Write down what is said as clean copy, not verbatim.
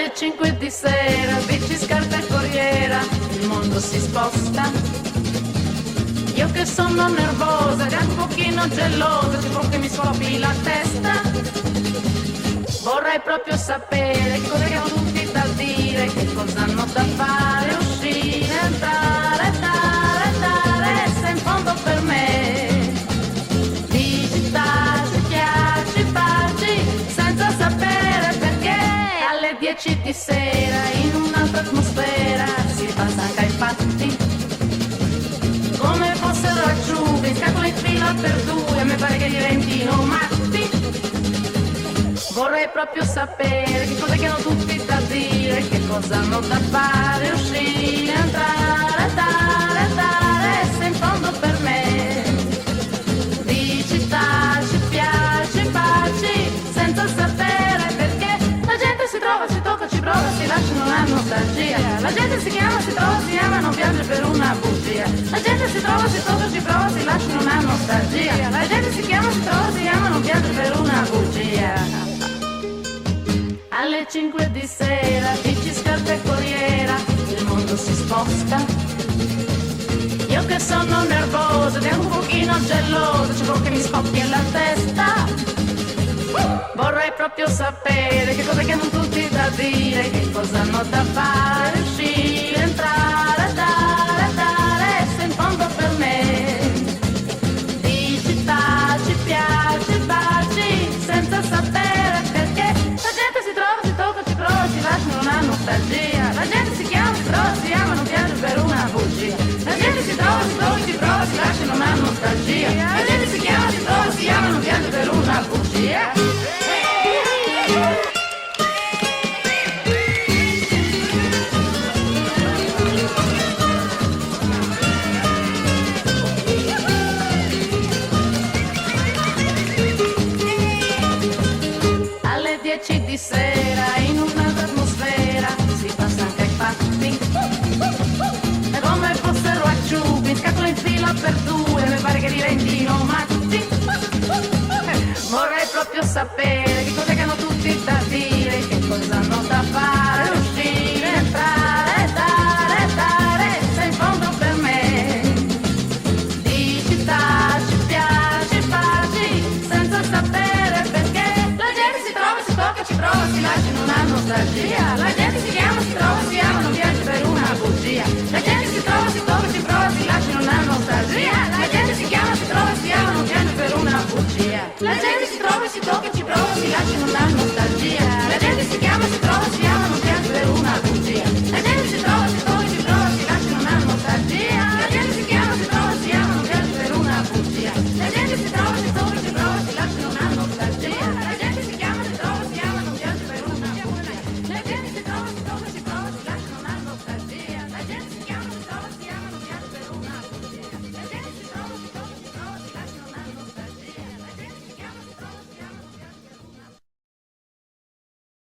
Alle 5 di sera, bici, scarpa e corriera, il mondo si sposta. Io che sono nervosa ed anche un pochino gelosa, c'è poco che mi scoppi la testa. Vorrei proprio sapere che cosa hanno tutti da dire, che cosa hanno da fare, uscire, entrare, stare, se in fondo per me. Visitarci, piaci, farci, senza sapere perché. Alle 10 di sera, in un'altra atmosfera, si passa anche ai fatti. Come fossero acciughe, scatole in fila per due, a me pare che diventino matti. Vorrei proprio sapere che cosa che hanno tutti da dire, che cosa hanno da fare, uscire, entrare, stare, se in fondo per me. Di città ci piace farci, senza sapere perché. La gente si trova, si tocca, ci prova, si lascia, non ha nostalgia. La gente si chiama, si trova, si ama, non piange per una bugia. La gente si trova, si tocca, ci prova, si lascia, non ha nostalgia. La gente si chiama, si trova, si ama, non piange per una bugia. Alle 5 di sera, bici, scarpa e corriera, il mondo si sposta. Io che sono nervosa ed anche un pochino gelosa, c'è poco che mi scoppia la testa. Vorrei proprio sapere che cosa che hanno tutti da dire, che cosa hanno da fare, uscire, entrare, stare, se in fondo per me. Di città ci piace farci, senza sapere perché. La gente si trova, si tocca, ci prova, si lascia, non ha nostalgia. La gente si chiama, si trova, si ama, non piange per una bugia. La gente si trova, si tocca, ci prova, si lascia, non ha nostalgia. La gente si chiama, si trova, si ama, non piange per una bugia. Alle 10 di sera, in un'altra atmosfera, si passa anche ai fatti. E come fossero acciughe, scatole in fila per due, mi pare che diventino matti. Vorrei proprio sapere che cosa che hanno tutti da dire, che cosa hanno da fare, uscire, entrare, stare, se in fondo per me. Di città ci piace farci, senza sapere perché. La gente si trova, si tocca, ci prova, si lascia, non ha nostalgia. La gente si chiama,